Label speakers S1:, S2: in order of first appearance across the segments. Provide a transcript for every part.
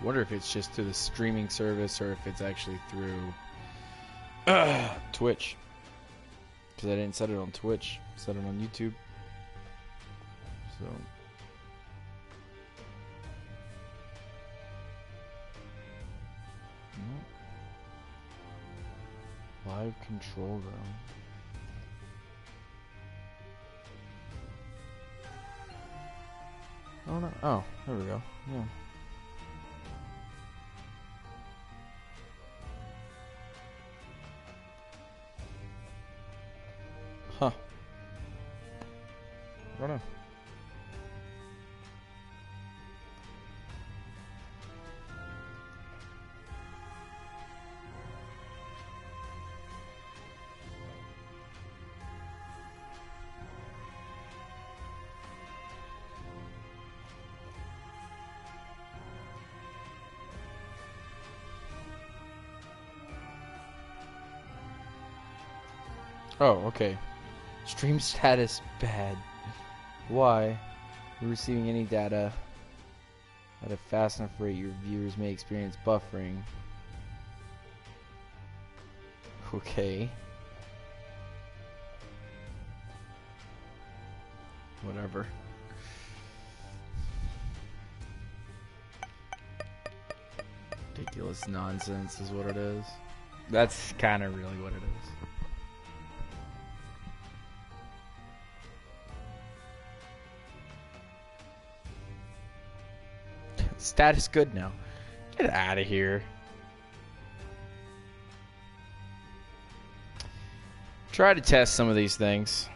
S1: wonder if it's just to the streaming service or if it's actually through Twitch. Because I didn't set it on Twitch. I set it on YouTube. So... Live control room. Oh no! Oh, there we go. Yeah. Huh. I don't know. Oh, okay. Stream status bad. Why? You're receiving any data at a fast enough rate, your viewers may experience buffering. Okay. Whatever. Ridiculous nonsense is what it is. That's kind of really what it is. Status good now. Get out of here. Try to test some of these things.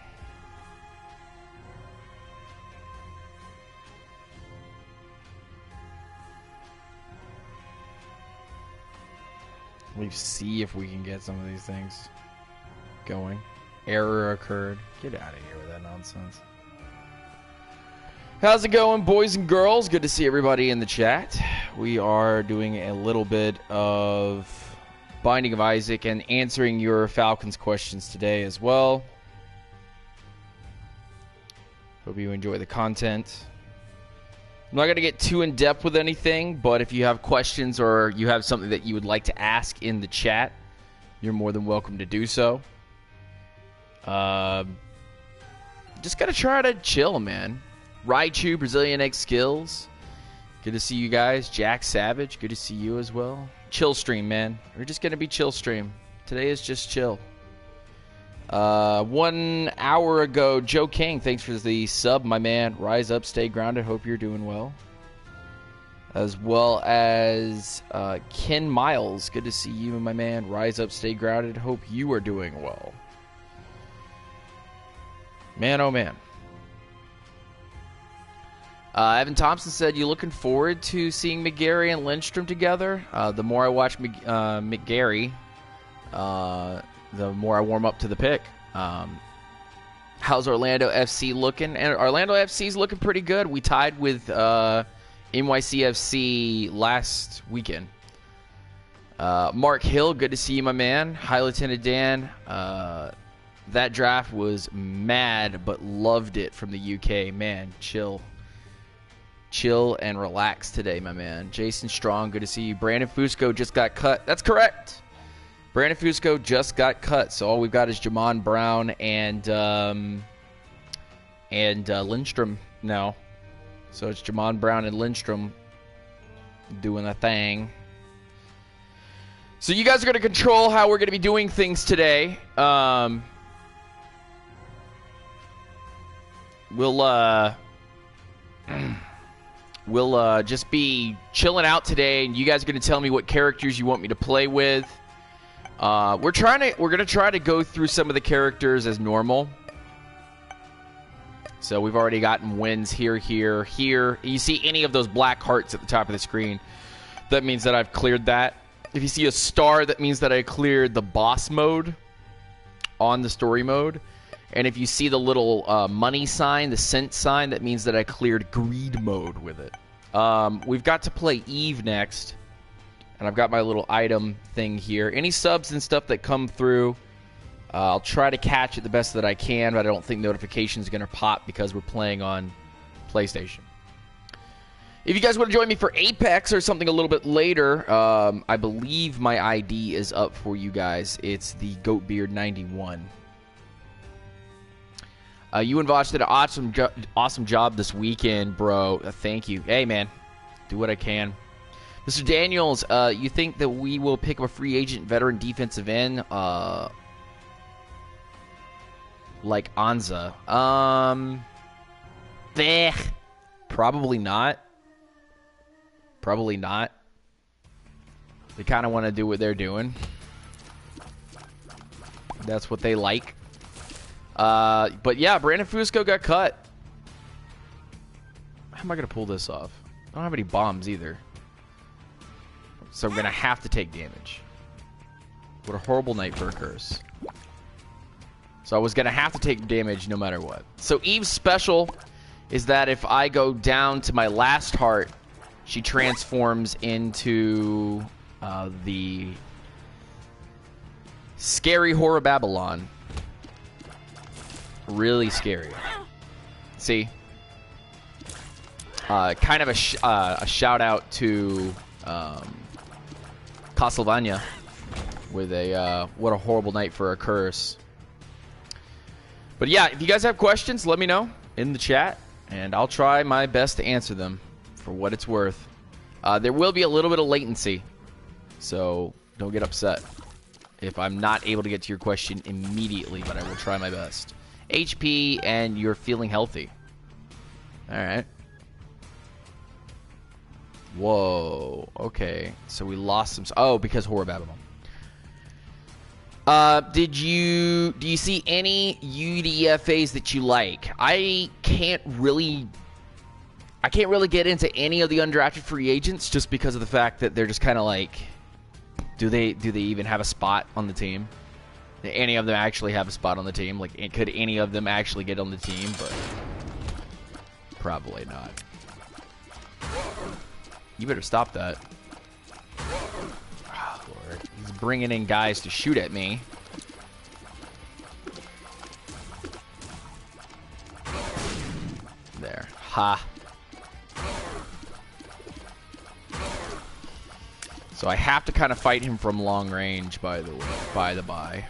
S1: We see if we can get some of these things going. Error occurred. Get out of here with that nonsense. How's it going, boys and girls? Good to see everybody in the chat. We are doing a little bit of Binding of Isaac and answering your Falcons questions today as well. Hope you enjoy the content. I'm not going to get too in-depth with anything, but if you have questions or you have something that you would like to ask in the chat, you're more than welcome to do so. Just got to try to chill, man. Raichu, Brazilian Egg Skills. Good to see you guys. Jack Savage, good to see you as well. Chill stream, man. We're just going to be chill stream. Today is just chill. 1 hour ago, Joe King, thanks for the sub, my man. Rise up, stay grounded. Hope you're doing well. As well as Ken Miles. Good to see you, my man. Rise up, stay grounded. Hope you are doing well. Man, oh man. Evan Thompson said, you looking forward to seeing McGarry and Lindstrom together? The more I watch McGarry, the more I warm up to the pick. How's Orlando FC looking? And Orlando FC's looking pretty good. We tied with NYCFC last weekend. Mark Hill, good to see you, my man. Hi, Lieutenant Dan. That draft was mad, but loved it from the UK. Man, chill and relax today, my man. Jason Strong, good to see you. Brandon Fusco just got cut. That's correct. Brandon Fusco just got cut. So all we've got is Jamon Brown and Lindstrom now. So it's Jamon Brown and Lindstrom doing a thing. So you guys are going to control how we're going to be doing things today. We'll just be chilling out today, and you guys are going to tell me what characters you want me to play with. We're going to try to go through some of the characters as normal. So we've already gotten wins here. You see any of those black hearts at the top of the screen, that means that I've cleared that. If you see a star, that means that I cleared the boss mode on the story mode. And if you see the little money sign, the cent sign, that means that I cleared greed mode with it. We've got to play Eve next. And I've got my little item thing here. Any subs and stuff that come through, I'll try to catch it the best that I can, but I don't think notifications are going to pop because we're playing on PlayStation. If you guys want to join me for Apex or something a little bit later, I believe my ID is up for you guys. It's the Goatbeard91. You and Vosh did an awesome job this weekend, bro. Thank you. Hey, man. Do what I can. Mr. Daniels, you think that we will pick up a free agent veteran defensive end like Anza? Probably not. Probably not. They kind of want to do what they're doing. That's what they like. But yeah, Brandon Fusco got cut. How am I going to pull this off? I don't have any bombs either. So I'm going to have to take damage. What a horrible night for a curse. So I was going to have to take damage no matter what. So Eve's special is that if I go down to my last heart, she transforms into the scary horror Babylon. Really scary. See? Kind of a shout out to Castlevania with a what a horrible night for a curse. But yeah, if you guys have questions, let me know in the chat, and I'll try my best to answer them for what it's worth. There will be a little bit of latency, so don't get upset if I'm not able to get to your question immediately, but I will try my best. HP, and you're feeling healthy. Alright. Whoa. Okay. So we lost some... Oh, because Horror Babylon. Do you see any UDFAs that you like? I can't really get into any of the undrafted free agents just because of the fact that they're just kind of like, do they even have a spot on the team? Do any of them actually have a spot on the team? Like, could any of them actually get on the team? But probably not. You better stop that. Oh, Lord. He's bringing in guys to shoot at me. There. Ha. So I have to kind of fight him from long range, by the by.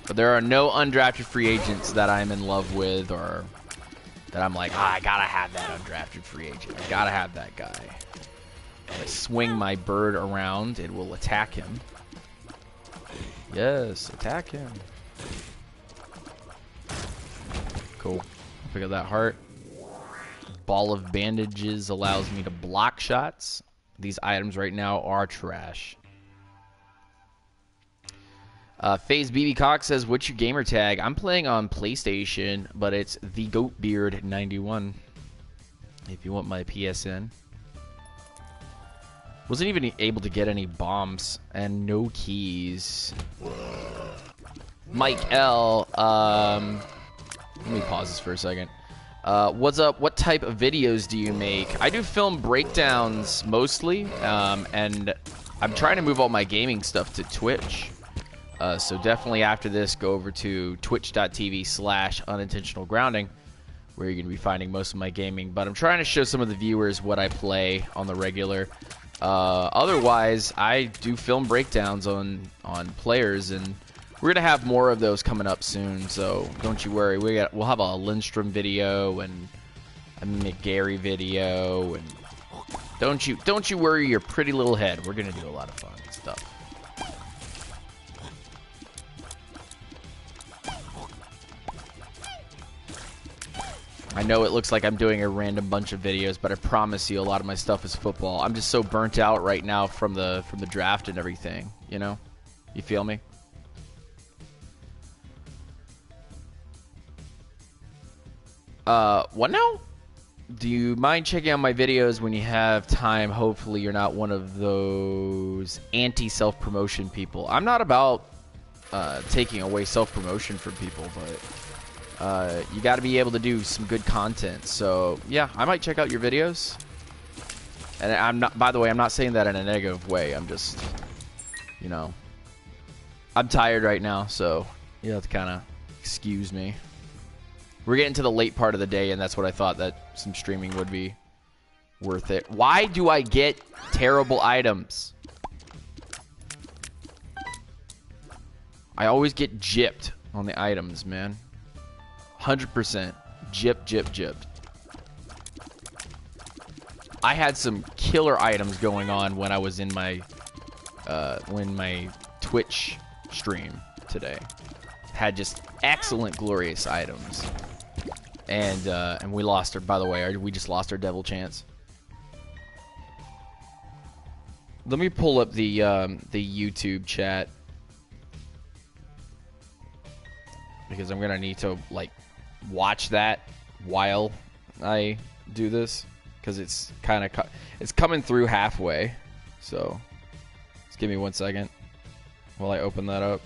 S1: But there are no undrafted free agents that I'm in love with, or that I'm like, I gotta have that undrafted free agent. I gotta have that guy. If I swing my bird around, it will attack him. Yes, attack him. Cool. Pick up that heart. Ball of bandages allows me to block shots. These items right now are trash. FaZe BB Cox says, what's your gamer tag? I'm playing on PlayStation, but it's the Goatbeard91. If you want my PSN. Wasn't even able to get any bombs and no keys. Mike L. Let me pause this for a second. What's up? What type of videos do you make? I do film breakdowns mostly, and I'm trying to move all my gaming stuff to Twitch. So definitely after this, go over to twitch.tv/unintentional grounding, where you're going to be finding most of my gaming. But I'm trying to show some of the viewers what I play on the regular. Otherwise, I do film breakdowns on players, and we're gonna have more of those coming up soon. So don't you worry. We'll have a Lindstrom video and a McGarry video, and don't you worry your pretty little head. We're gonna do a lot of fun stuff. I know it looks like I'm doing a random bunch of videos, but I promise you a lot of my stuff is football. I'm just so burnt out right now from the draft and everything, you know? You feel me? What now? Do you mind checking out my videos when you have time? Hopefully you're not one of those anti-self-promotion people. I'm not about taking away self-promotion from people, but you got to be able to do some good content. So yeah, I might check out your videos. And I'm not, by the way, I'm not saying that in a negative way. I'm just, you know, I'm tired right now, so you have to kind of excuse me. We're getting to the late part of the day, and that's what I thought that some streaming would be. worth it. Why do I get terrible items? I always get gypped on the items, man. 100%. Gypped. I had some killer items going on when I was in my Twitch stream today. Had just excellent, glorious items. And we lost our, by the way, we just lost our devil chance. Let me pull up the YouTube chat. Because I'm gonna need to like watch that while I do this, because it's kind of it's coming through halfway. So just give me 1 second while I open that up.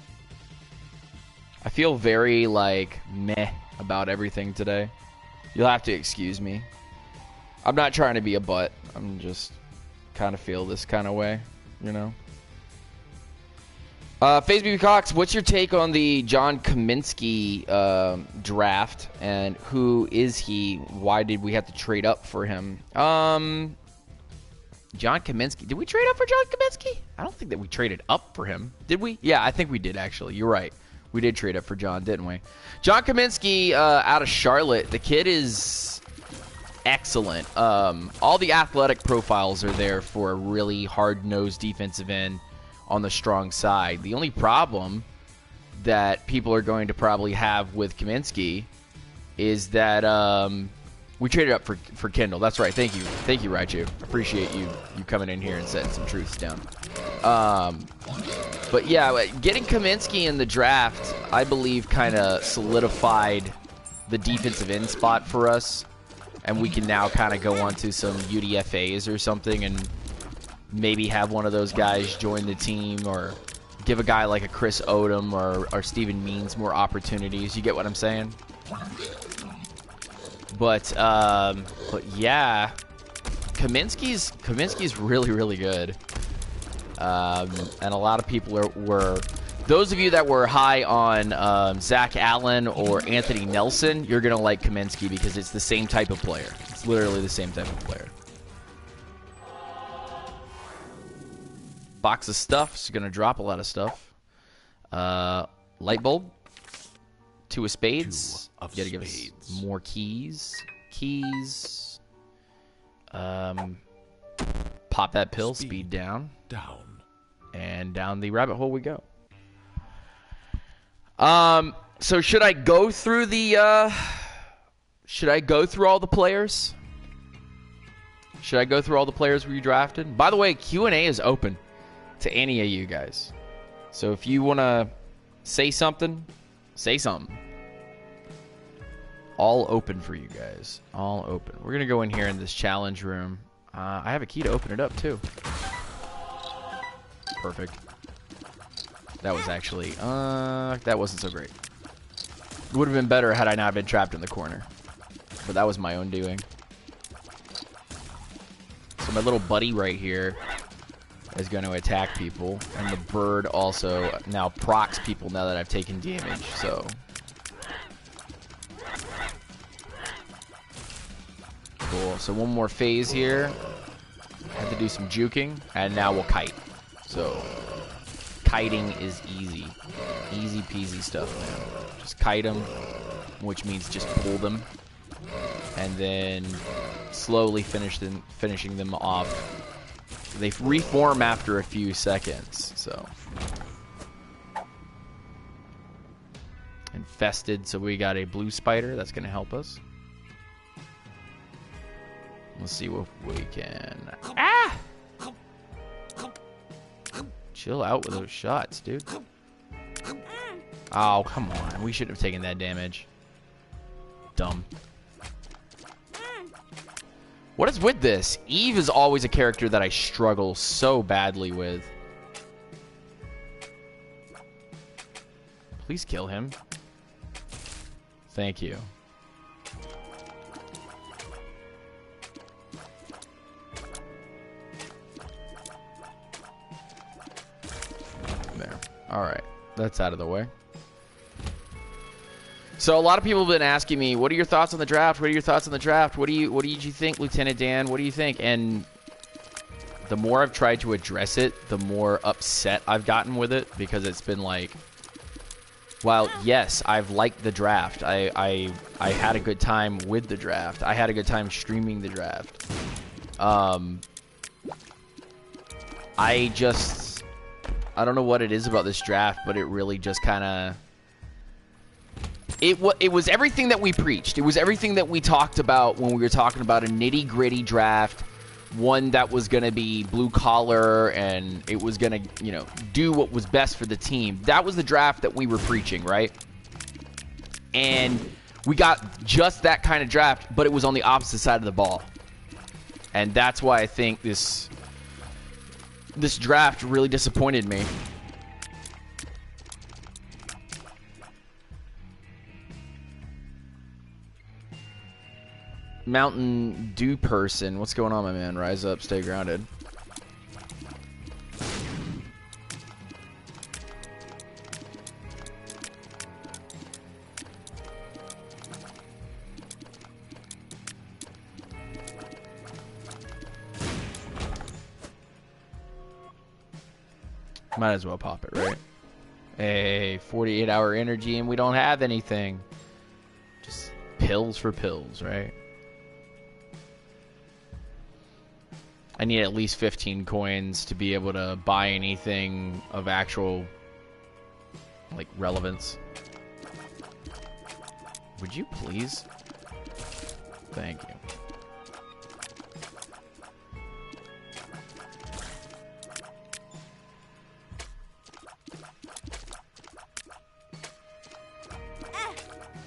S1: I feel very like meh about everything today. You'll have to excuse me. I'm not trying to be a butt. I'm just kind of feel this kind of way, you know. FaZe BB Cox, what's your take on the John Kaminsky draft, and who is he? Why did we have to trade up for him? John Kaminsky. Did we trade up for John Kaminsky? I don't think that we traded up for him. Did we? Yeah, I think we did, actually. You're right. We did trade up for John, didn't we? John Kaminsky out of Charlotte. The kid is excellent. All the athletic profiles are there for a really hard-nosed defensive end on the strong side. The only problem that people are going to probably have with Kaminsky is that we traded up for Kendall. That's right. Thank you, Raichu. Appreciate you coming in here and setting some truths down. But yeah, getting Kaminsky in the draft, I believe, kind of solidified the defensive end spot for us, and we can now kind of go on to some UDFAs or something and maybe have one of those guys join the team, or give a guy like a Chris Odom or Steven Means more opportunities. You get what I'm saying? But yeah, Kaminsky's really good. And a lot of people were those of you that were high on Zach Allen or Anthony Nelson, you're gonna like Kaminsky because it's the same type of player. It's literally the same type of player. Box of stuff. It's going to drop a lot of stuff. Light bulb. 2 of spades. You got to give us more keys. Pop that pill. Speed down. And down the rabbit hole we go. So should I go through the... should I go through all the players? Should I go through all the players we drafted? By the way, Q&A is open to any of you guys. So if you want to say something, say something. All open for you guys. All open. We're going to go in here in this challenge room. I have a key to open it up, too. Perfect. That was actually... that wasn't so great. It would have been better had I not been trapped in the corner. But that was my own doing. So my little buddy right here is going to attack people, and the bird also now procs people now that I've taken damage. So cool. So one more phase here. Have to do some juking, and now we'll kite. So kiting is easy peasy stuff, man. Just kite them, which means just pull them, and then slowly finishing them off. They reform after a few seconds, so. Infested, so we got a blue spider. That's going to help us. Let's see what we can... Ah! Chill out with those shots, dude. Oh, come on. We shouldn't have taken that damage. Dumb. What is with this? Eve is always a character that I struggle so badly with. Please kill him. Thank you. There. Alright. That's out of the way. So a lot of people have been asking me, what are your thoughts on the draft? What are your thoughts on the draft? What did you think, Lieutenant Dan? What do you think? And the more I've tried to address it, the more upset I've gotten with it, because it's been like, while yes, I've liked the draft. I had a good time with the draft. I had a good time streaming the draft. I don't know what it is about this draft, but it really just kind of... It was everything that we preached. It was everything that we talked about when we were talking about a nitty-gritty draft, one that was going to be blue-collar, and it was going to, you know, do what was best for the team. That was the draft that we were preaching, right? And we got just that kind of draft, but it was on the opposite side of the ball. And that's why I think this draft really disappointed me. Mountain Dew person, what's going on, my man? Rise up, stay grounded. Might as well pop it, right? A 48-hour energy, and we don't have anything. Just pills for pills, right? I need at least 15 coins to be able to buy anything of actual, like, relevance. Would you please? Thank you.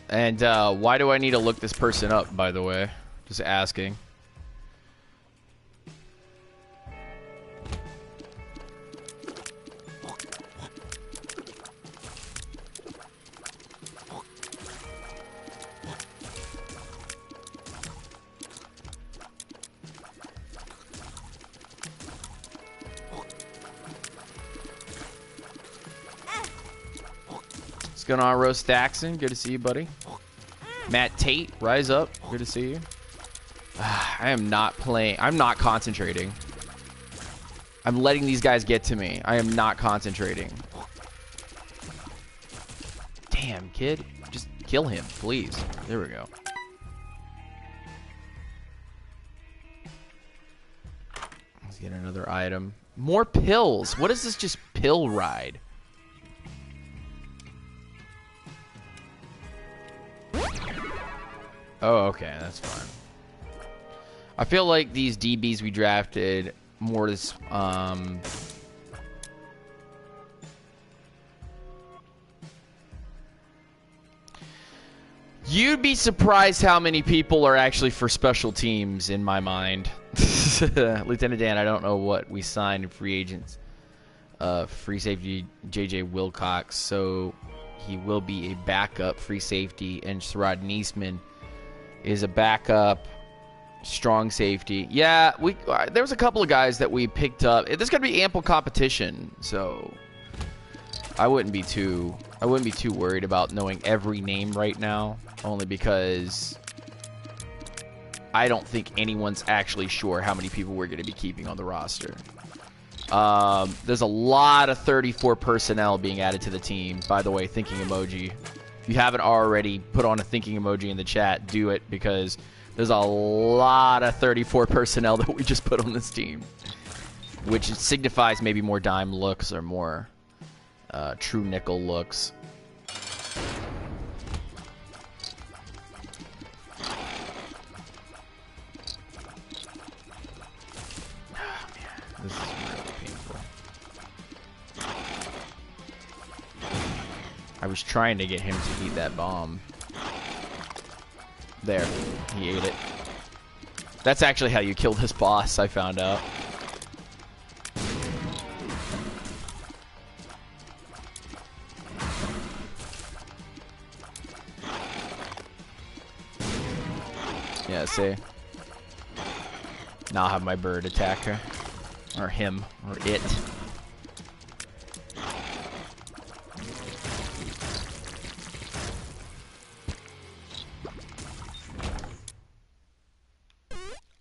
S1: And why do I need to look this person up, by the way? Just asking. What's going on, Rose Staxon? Good to see you, buddy. Matt Tate, rise up. Good to see you. I am not playing. I'm not concentrating. I'm letting these guys get to me. I am not concentrating. Damn, kid. Just kill him, please. There we go. Let's get another item. More pills. What is this just pill ride? Oh, okay, that's fine. I feel like these DBs we drafted more this, you'd be surprised how many people are actually for special teams in my mind. Lieutenant Dan, I don't know what we signed in free agents. Free safety JJ Wilcox, so he will be a backup free safety, and Sherrod Niesman is a backup strong safety. Yeah, there was a couple of guys that we picked up. There's going to be ample competition, so I wouldn't be too worried about knowing every name right now, only because I don't think anyone's actually sure how many people we're going to be keeping on the roster. There's a lot of 34 personnel being added to the team. By the way, thinking emoji. If you haven't already put on a thinking emoji in the chat, do it, because there's a lot of 34 personnel that we just put on this team, which signifies maybe more dime looks or more true nickel looks. Oh, man, this is really painful. I was trying to get him to eat that bomb. There, he ate it. That's actually how you killed his boss, I found out. Yeah, see? Now I'll have my bird attack her. Or him. Or it.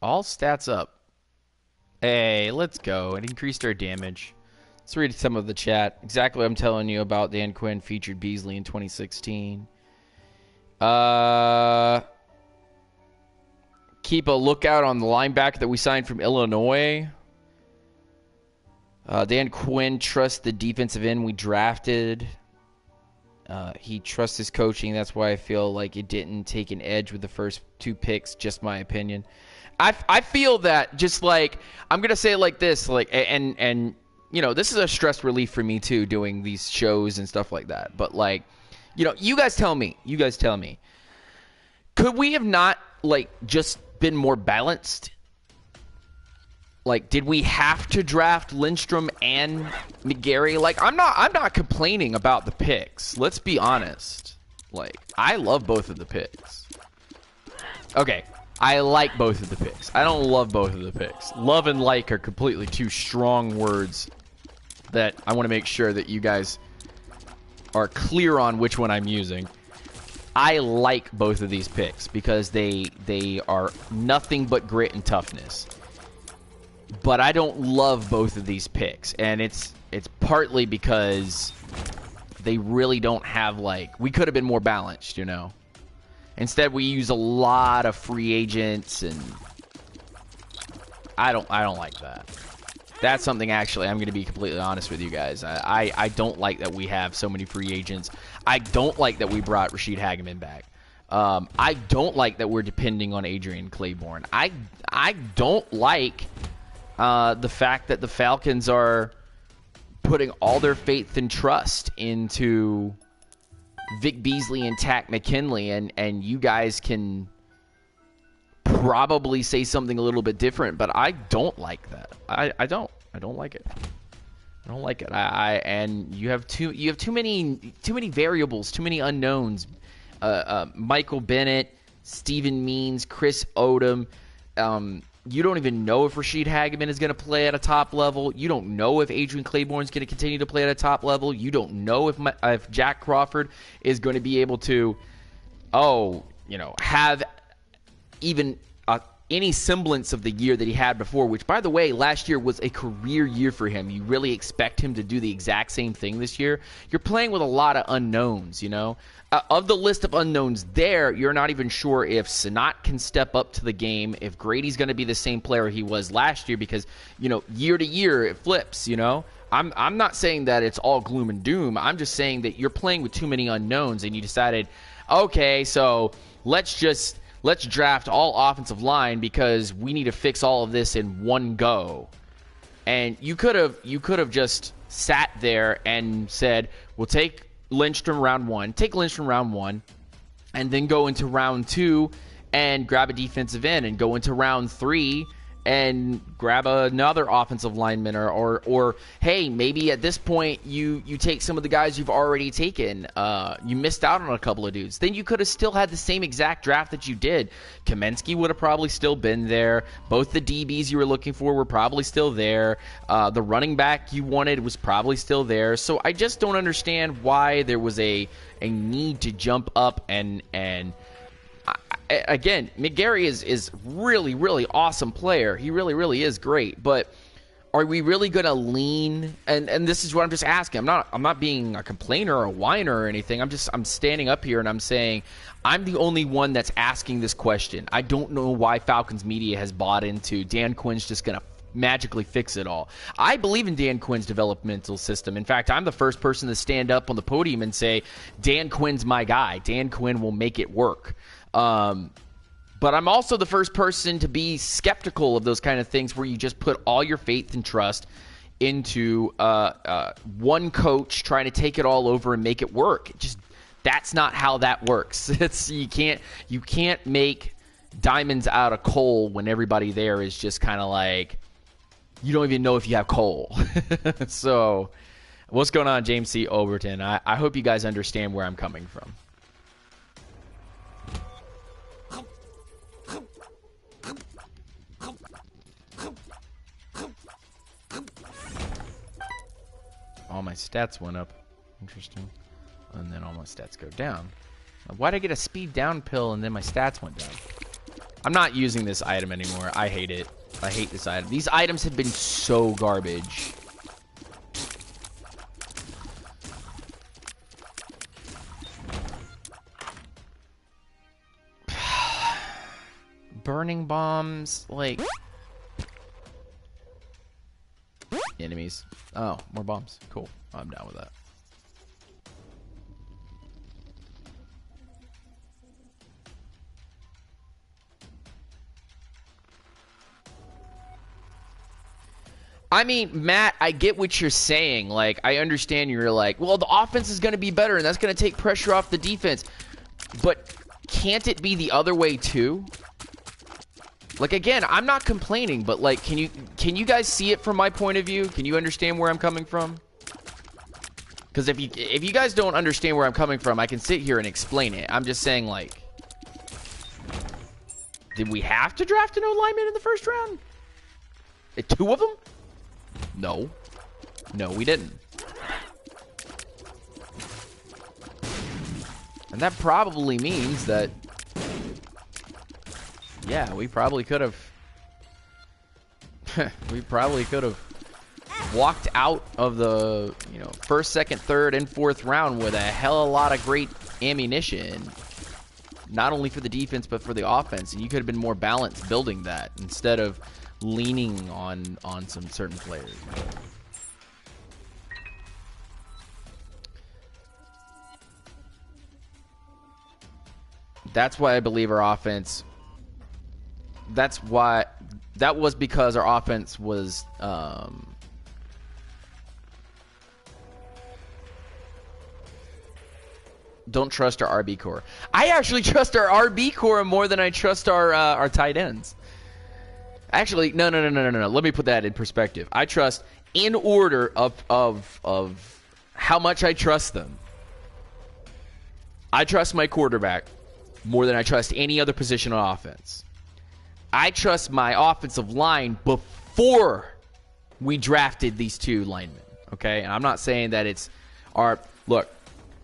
S1: All stats up. Hey, let's go. It increased our damage. Let's read some of the chat. Exactly what I'm telling you about Dan Quinn featured Beasley in 2016. Keep a lookout on the linebacker that we signed from Illinois. Dan Quinn trusts the defensive end we drafted. He trusts his coaching. That's why I feel like it didn't take an edge with the first 2 picks. Just my opinion. I feel that just like I'm gonna say it like this, like and you know, this is a stress relief for me too, doing these shows and stuff like that. But like, you know, you guys tell me. Could we have not like just been more balanced? Like, did we have to draft Lindstrom and McGarry? Like, I'm not complaining about the picks. Let's be honest. Like, I love both of the picks. Okay, I like both of the picks. I don't love both of the picks. Love and like are completely 2 strong words that I want to make sure that you guys are clear on which one I'm using. I like both of these picks because they are nothing but grit and toughness. But I don't love both of these picks, and it's partly because they really don't have, like, we could have been more balanced, you know. Instead, we use a lot of free agents, and I don't like that. That's something, actually, I'm going to be completely honest with you guys. I don't like that we have so many free agents. I don't like that we brought Rashid Hageman back. I don't like that we're depending on Adrian Claiborne. I don't like the fact that the Falcons are putting all their faith and trust into Vic Beasley and Takk McKinley, and you guys can probably say something a little bit different, but I don't like that. I don't like it. I don't like it. And you have too many variables, too many unknowns. Michael Bennett, Steven Means, Chris Odom. You don't even know if Rashid Hageman is going to play at a top level. You don't know if Adrian Claiborne is going to continue to play at a top level. You don't know if Jack Crawford is going to be able to, have even any semblance of the year that he had before, which, by the way, last year was a career year for him. You really expect him to do the exact same thing this year? You're playing with a lot of unknowns, you know? Of the list of unknowns there, you're not even sure if Sanat can step up to the game, if Grady's going to be the same player he was last year, because, you know, year to year it flips, you know? I'm not saying that it's all gloom and doom. I'm just saying that you're playing with too many unknowns, and you decided, okay, so let's draft all offensive line because we need to fix all of this in one go. And you could have just sat there and said, we'll take Lindstrom round 1, and then go into round 2 and grab a defensive end, and go into round 3 and grab another offensive lineman, or hey, maybe at this point you take some of the guys you've already taken. You missed out on a couple of dudes. Then you could have still had the same exact draft that you did. Kaminsky would have probably still been there. Both the DBs you were looking for were probably still there. The running back you wanted was probably still there. So I just don't understand why there was a need to jump up and again, McGarry is really, really awesome player. He really, really is great. But are we really going to lean? And this is what I'm just asking. I'm not being a complainer or a whiner or anything. I'm standing up here and I'm saying I'm the only one that's asking this question. I don't know why Falcons media has bought into Dan Quinn's just going to magically fix it all. I believe in Dan Quinn's developmental system. In fact, I'm the first person to stand up on the podium and say, Dan Quinn's my guy. Dan Quinn will make it work. But I'm also the first person to be skeptical of those kind of things where you just put all your faith and trust into one coach trying to take it all over and make it work. That's not how that works. You can't make diamonds out of coal when everybody there is just kind of like, you don't even know if you have coal. So what's going on, James C. Overton? I hope you guys understand where I'm coming from. All my stats went up. Interesting. And then all my stats go down. Why'd I get a speed down pill and then my stats went down? I'm not using this item anymore. I hate it. I hate this item. These items have been so garbage. Burning bombs, like... Enemies. Oh, more bombs. Cool. I'm down with that. I mean, Matt, I get what you're saying. Like, I understand you're like, well, the offense is going to be better, and that's going to take pressure off the defense. But can't it be the other way, too? Like, again, I'm not complaining, but, like, can you guys see it from my point of view? Can you understand where I'm coming from? Because if you guys don't understand where I'm coming from, I can sit here and explain it. I'm just saying, like, did we have to draft an O-lineman in the first round? Two of them? No. No, we didn't. And that probably means that, yeah, we probably could have walked out of the, you know, first, second, third, and fourth round with a hell of a lot of great ammunition. Not only for the defense, but for the offense. And you could have been more balanced building that instead of leaning on some certain players. That's why I believe our offense... That was because our offense was... don't trust our RB core. I actually trust our RB core more than I trust our tight ends. Actually, no. Let me put that in perspective. I trust in order of how much I trust them. I trust my quarterback more than I trust any other position on offense. I trust my offensive line before we drafted these two linemen. Okay, and I'm not saying that it's our look.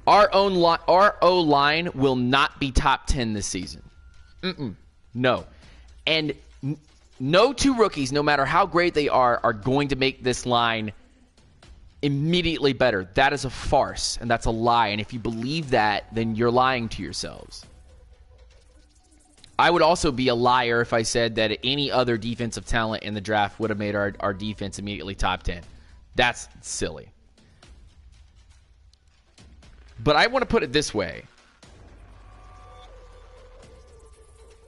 S1: Our O-line will not be top 10 this season. No, and no two rookies, no matter how great they are going to make this line immediately better. That is a farce, and that's a lie. And if you believe that, then you're lying to yourselves. I would also be a liar if I said that any other defensive talent in the draft would have made our defense immediately top 10. That's silly. But I want to put it this way.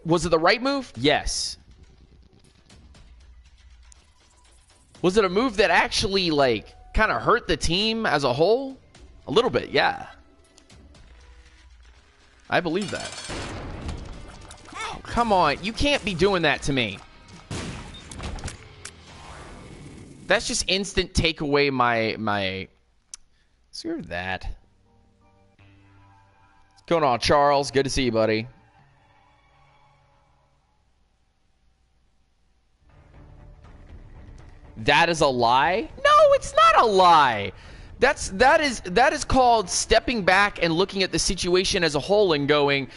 S1: Was it the right move? Yes. Was it a move that actually, like, kind of hurt the team as a whole? A little bit, yeah. I believe that. Oh, come on. You can't be doing that to me. That's just instant take away my... Screw that. What's going on, Charles? Good to see you, buddy. That is a lie? No, it's not a lie. That is called stepping back and looking at the situation as a whole and going,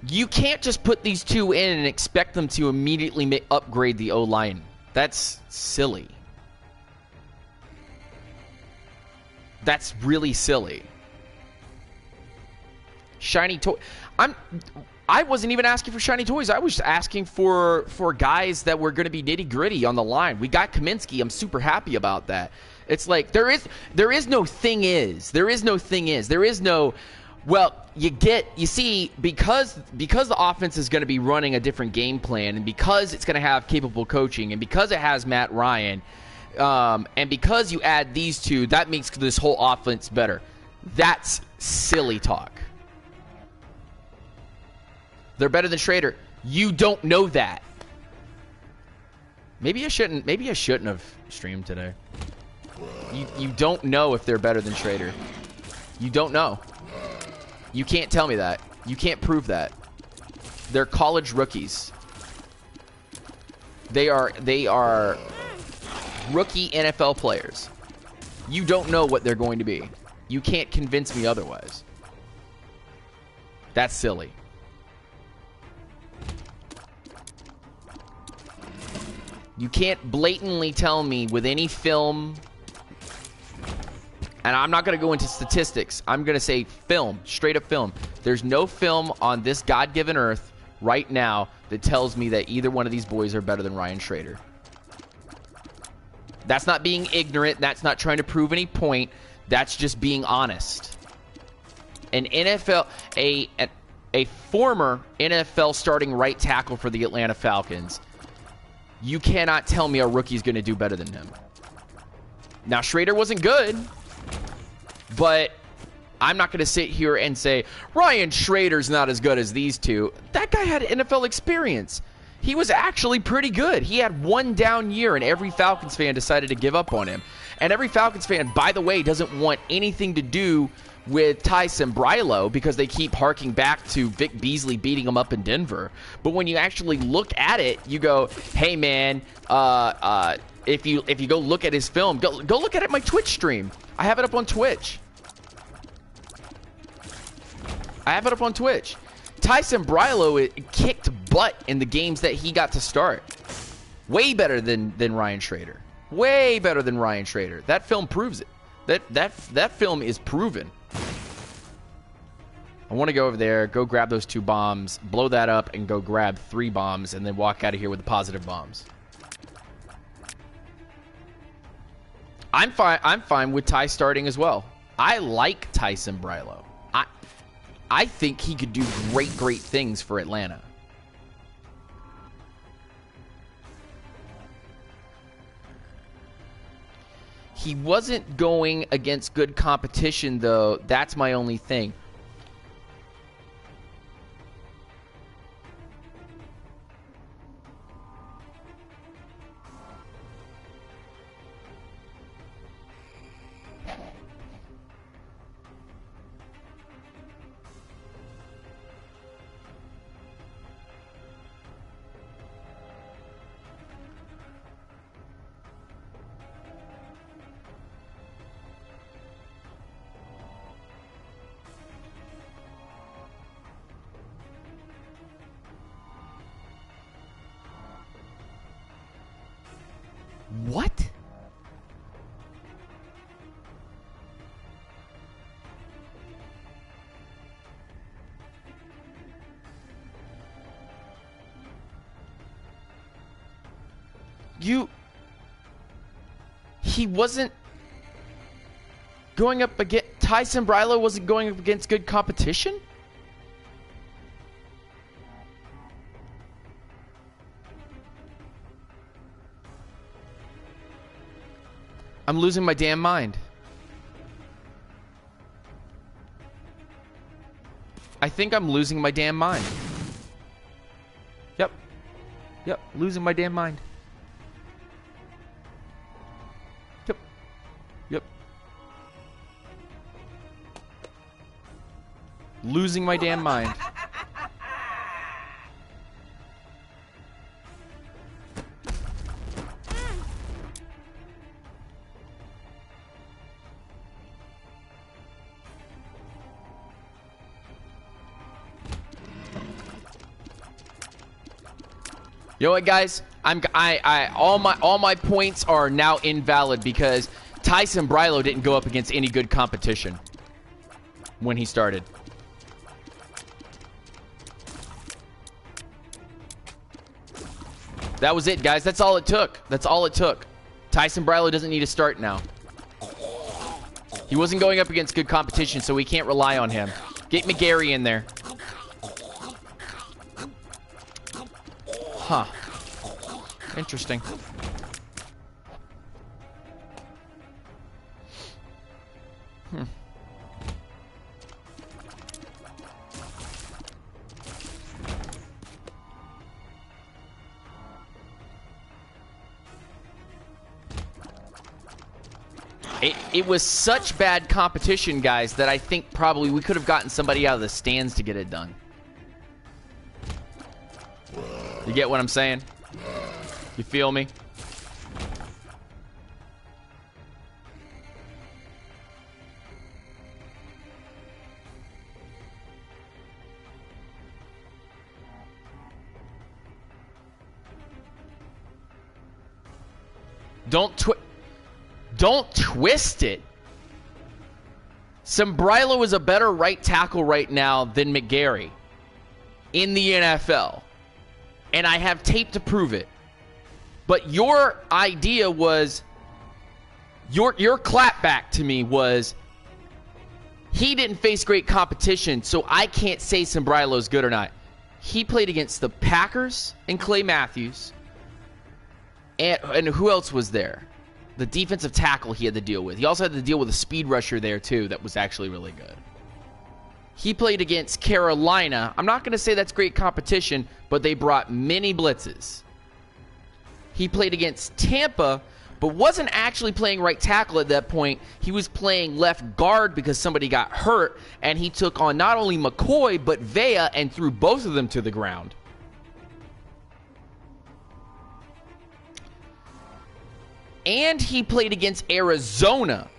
S1: you can't just put these two in and expect them to immediately upgrade the O-line. That's silly. That's really silly. Shiny toy. I wasn't even asking for shiny toys. I was just asking for guys that were going to be nitty gritty on the line. We got Kaminsky. I'm super happy about that. It's like there is no thing is. There is no thing is. There is no. Well, you see, because the offense is going to be running a different game plan, and because it's going to have capable coaching, and because it has Matt Ryan, and because you add these two, that makes this whole offense better. That's silly talk. They're better than Schrader. You don't know that. Maybe I shouldn't have streamed today. You don't know if they're better than Schrader. You don't know. You can't tell me that. You can't prove that. They're college rookies. They are rookie NFL players. You don't know what they're going to be. You can't convince me otherwise. That's silly. You can't blatantly tell me with any film, and I'm not going to go into statistics. I'm going to say film, straight up film. There's no film on this God-given earth right now that tells me that either one of these boys are better than Ryan Schrader. That's not being ignorant. That's not trying to prove any point. That's just being honest. An NFL, a former NFL starting right tackle for the Atlanta Falcons, you cannot tell me a rookie's going to do better than him. Now, Schrader wasn't good, but I'm not going to sit here and say, Ryan Schrader's not as good as these two. That guy had NFL experience. He was actually pretty good. He had one down year, and every Falcons fan decided to give up on him. And every Falcons fan, by the way, doesn't want anything to do with Ty Sembrilo because they keep harking back to Vic Beasley beating him up in Denver. But when you actually look at it, you go, hey, man, if you go look at his film, go look at it my Twitch stream. I have it up on Twitch. Ty Sembrilo kicked butt in the games that he got to start. Way better than Ryan Schrader. Way better than Ryan Schrader. That film proves it. That film is proven. I want to go over there, go grab those 2 bombs, blow that up, and go grab 3 bombs, and then walk out of here with the positive bombs. I'm fine with Ty starting as well. I like Ty Sembrilo. I think he could do great things for Atlanta. He wasn't going against good competition, though. That's my only thing. What? He wasn't going up against... Ty Sembrilo wasn't going up against good competition? I'm losing my damn mind. I think I'm losing my damn mind. Yep, losing my damn mind. Yep. Losing my damn mind. You know what, guys? All my points are now invalid because Ty Sembrilo didn't go up against any good competition when he started. That was it, guys. That's all it took. That's all it took. Ty Sembrilo doesn't need to start now. He wasn't going up against good competition, so we can't rely on him. Get McGarry in there. Huh. Interesting. It was such bad competition, guys, that I think probably we could have gotten somebody out of the stands to get it done. You get what I'm saying? You feel me? Don't twist it. Sambrailo is a better right tackle right now than McGarry in the NFL. And I have tape to prove it. But your idea was, your clapback to me was, he didn't face great competition, so I can't say Sambrailo's good or not. He played against the Packers and Clay Matthews. And who else was there? The defensive tackle he had to deal with. He also had to deal with a speed rusher there, too, that was actually really good. He played against Carolina. I'm not going to say that's great competition, but they brought many blitzes. He played against Tampa, but wasn't actually playing right tackle at that point. He was playing left guard because somebody got hurt, and he took on not only McCoy, but Vea, and threw both of them to the ground. And he played against Arizona.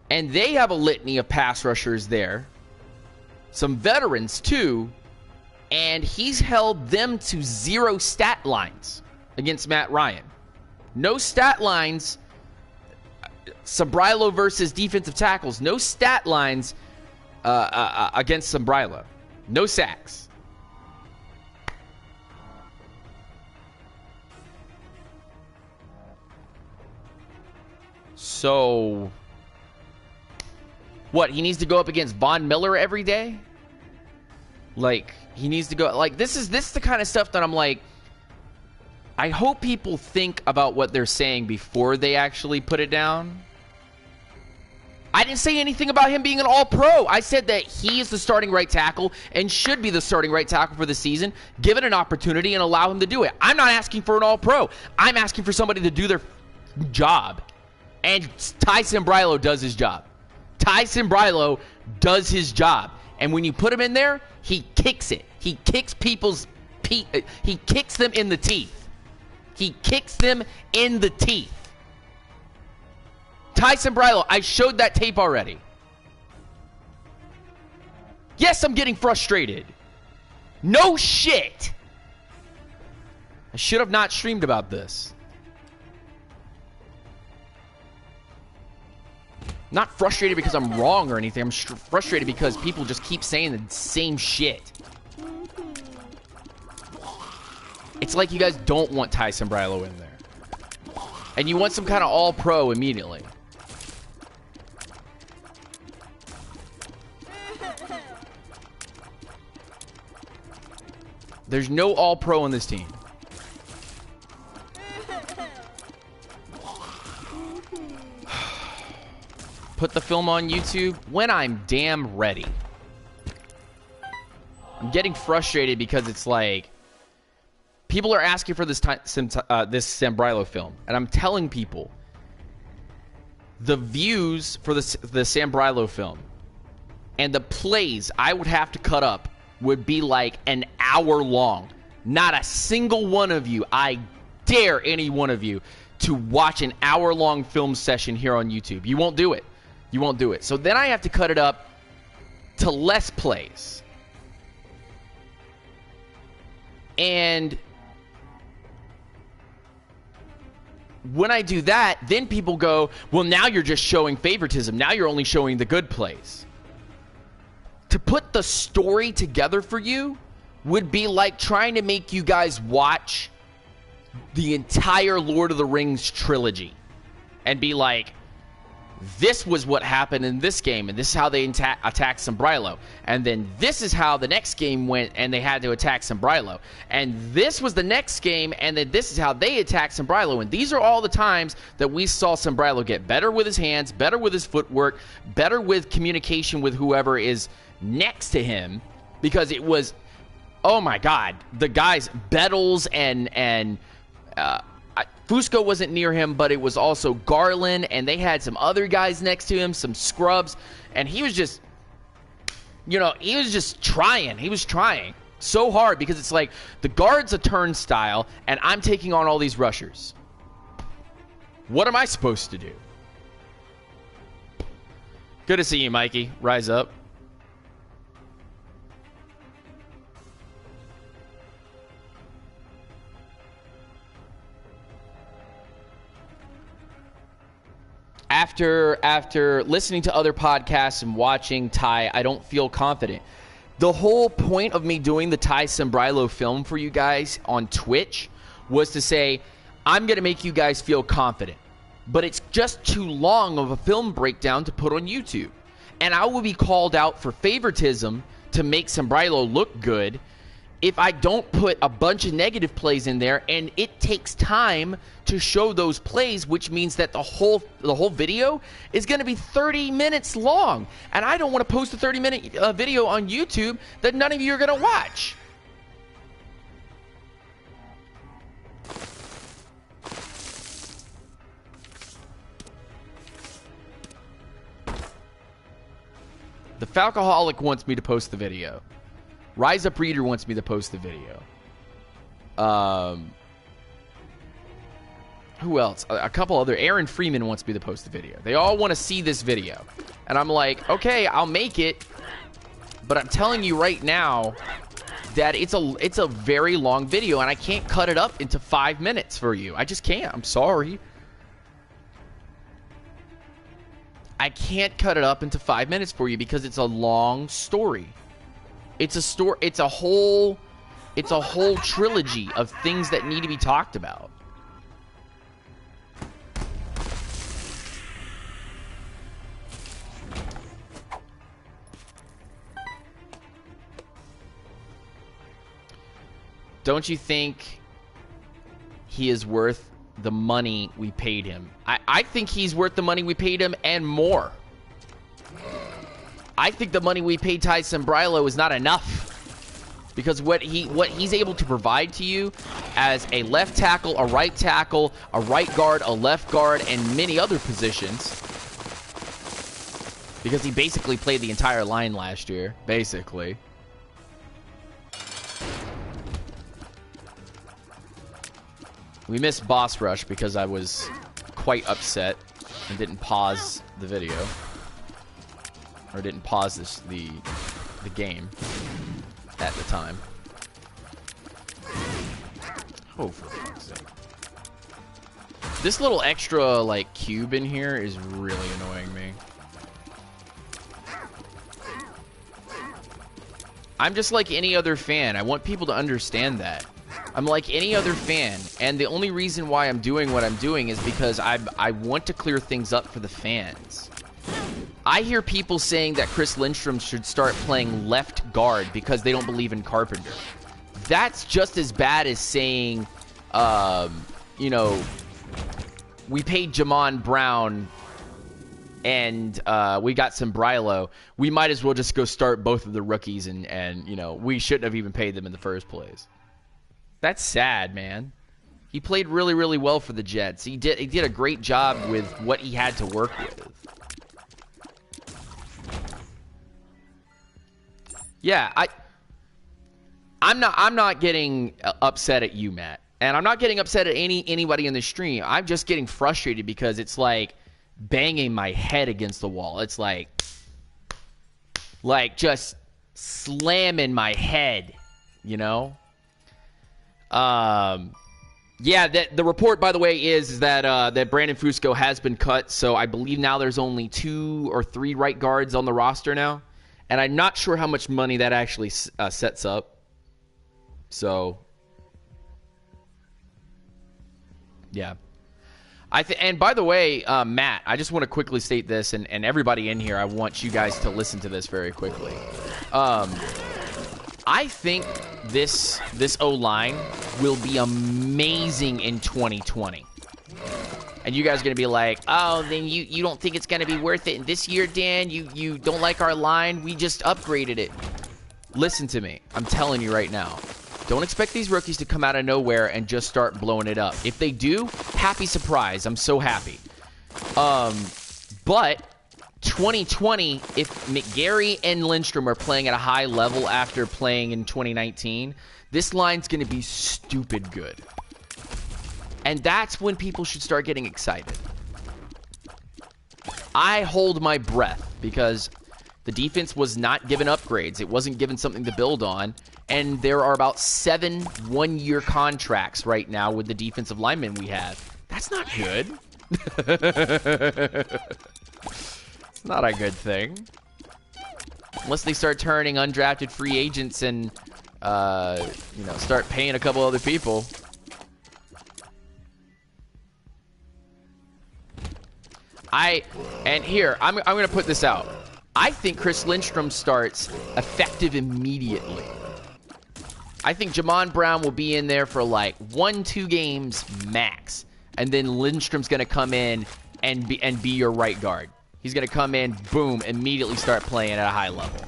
S1: And they have a litany of pass rushers there. Some veterans, too. And he's held them to 0 stat lines against Matt Ryan. No stat lines. Sambrailo versus defensive tackles. No stat lines against Sambrailo. No sacks. So, what, he needs to go up against Von Miller every day? Like, he needs to go, like, this is the kind of stuff that I'm like, I hope people think about what they're saying before they actually put it down. I didn't say anything about him being an all-pro. I said that he is the starting right tackle and should be the starting right tackle for the season. Give it an opportunity and allow him to do it. I'm not asking for an all-pro. I'm asking for somebody to do their job. And Ty Sambrailo does his job. Ty Sambrailo does his job. And when you put him in there, he kicks it. He kicks he kicks them in the teeth. He kicks them in the teeth. Ty Sambrailo, I showed that tape already. Yes, I'm getting frustrated. No shit. I should have not streamed about this. Not frustrated because I'm wrong or anything. I'm frustrated because people just keep saying the same shit. It's like you guys don't want Ty Sambrailo in there. And you want some kind of all-pro immediately. There's no all-pro on this team. Put the film on YouTube when I'm damn ready. I'm getting frustrated because it's like people are asking for this Sambrailo film, and I'm telling people the views for the Sambrailo film and the plays I would have to cut up would be like an hour long. Not a single one of you, I dare any one of you, to watch an hour-long film session here on YouTube. You won't do it. You won't do it. So then I have to cut it up to less plays. And when I do that, then people go, well, now you're just showing favoritism. Now you're only showing the good plays. To put the story together for you would be like trying to make you guys watch the entire Lord of the Rings trilogy and be like, this was what happened in this game, and this is how they attacked Sambrailo. And then this is how the next game went, and they had to attack Sambrailo. And this was the next game, and then this is how they attacked Sambrailo. And these are all the times that we saw Sambrailo get better with his hands, better with his footwork, better with communication with whoever is next to him. Because it was, oh my God, the guys, Bettles and Fusco wasn't near him, but it was also Garland, and they had some other guys next to him, some scrubs, and he was just, he was just trying. He was trying so hard because it's like the guard's a turnstile, and I'm taking on all these rushers. What am I supposed to do? Good to see you, Mikey. Rise up. after listening to other podcasts and watching Ty, I don't feel confident. The whole point of me doing the Ty Sembrilo film for you guys on Twitch was to say, I'm going to make you guys feel confident. But it's just too long of a film breakdown to put on YouTube. And I will be called out for favoritism to make Sembrilo look good if I don't put a bunch of negative plays in there, and it takes time to show those plays, which means that the whole video is going to be 30 minutes long. And I don't want to post a 30-minute video on YouTube that none of you are going to watch. The Falcoholic wants me to post the video. Rise Up Reader wants me to post the video. Who else? A couple other. Aaron Freeman wants me to post the video. They all want to see this video. And I'm like, okay, I'll make it. But I'm telling you right now that it's a very long video, and I can't cut it up into 5 minutes for you. I just can't. I'm sorry. I can't cut it up into 5 minutes for you because it's a long story. It's a story. It's a whole trilogy of things that need to be talked about. Don't you think he is worth the money we paid him? I think he's worth the money we paid him and more. I think the money we paid Ty Sembrilo is not enough, because what he's able to provide to you as a left tackle, a right guard, a left guard, and many other positions, because he basically played the entire line last year, basically. We missed Boss Rush because I was quite upset and didn't pause the video. Or didn't pause the game at the time. Oh, for fuck's sake. This little extra, like, cube in here is really annoying me. I'm just like any other fan. I want people to understand that. I'm like any other fan, and the only reason why I'm doing what I'm doing is because I want to clear things up for the fans. I hear people saying that Chris Lindstrom should start playing left guard because they don't believe in Carpenter. That's just as bad as saying, you know, we paid Jamon Brown and we got Sembrilo. We might as well just go start both of the rookies, and you know, we shouldn't have even paid them in the first place. That's sad, man. He played really, really well for the Jets. He did a great job with what he had to work with. Yeah, I'm not getting upset at you, Matt. And I'm not getting upset at anybody in the stream. I'm just getting frustrated because it's like banging my head against the wall. It's like just slamming my head, you know? Yeah, the report, by the way, is that that Brandon Fusco has been cut. So I believe now there's only 2 or 3 right guards on the roster now. And I'm not sure how much money that actually sets up. So, yeah. And by the way, Matt, I just want to quickly state this, and everybody in here, I want you guys to listen to this very quickly. I think this O-line will be amazing in 2020. And you guys are going to be like, oh, then you don't think it's going to be worth it. And this year, Dan, you don't like our line? We just upgraded it. Listen to me. I'm telling you right now. Don't expect these rookies to come out of nowhere and just start blowing it up. If they do, happy surprise. I'm so happy. But 2020, if McGarry and Lindstrom are playing at a high level after playing in 2019, this line's going to be stupid good. And that's when people should start getting excited. I hold my breath because the defense was not given upgrades. It wasn't given something to build on. And there are about 7 one-year contracts right now with the defensive linemen we have. That's not good. It's not a good thing. Unless they start turning undrafted free agents and, you know, start paying a couple other people. And here, I'm going to put this out. I think Chris Lindstrom starts effective immediately. I think Jamon Brown will be in there for like 1-2 games max. And then Lindstrom's going to come in and be your right guard. He's going to come in, boom, immediately start playing at a high level.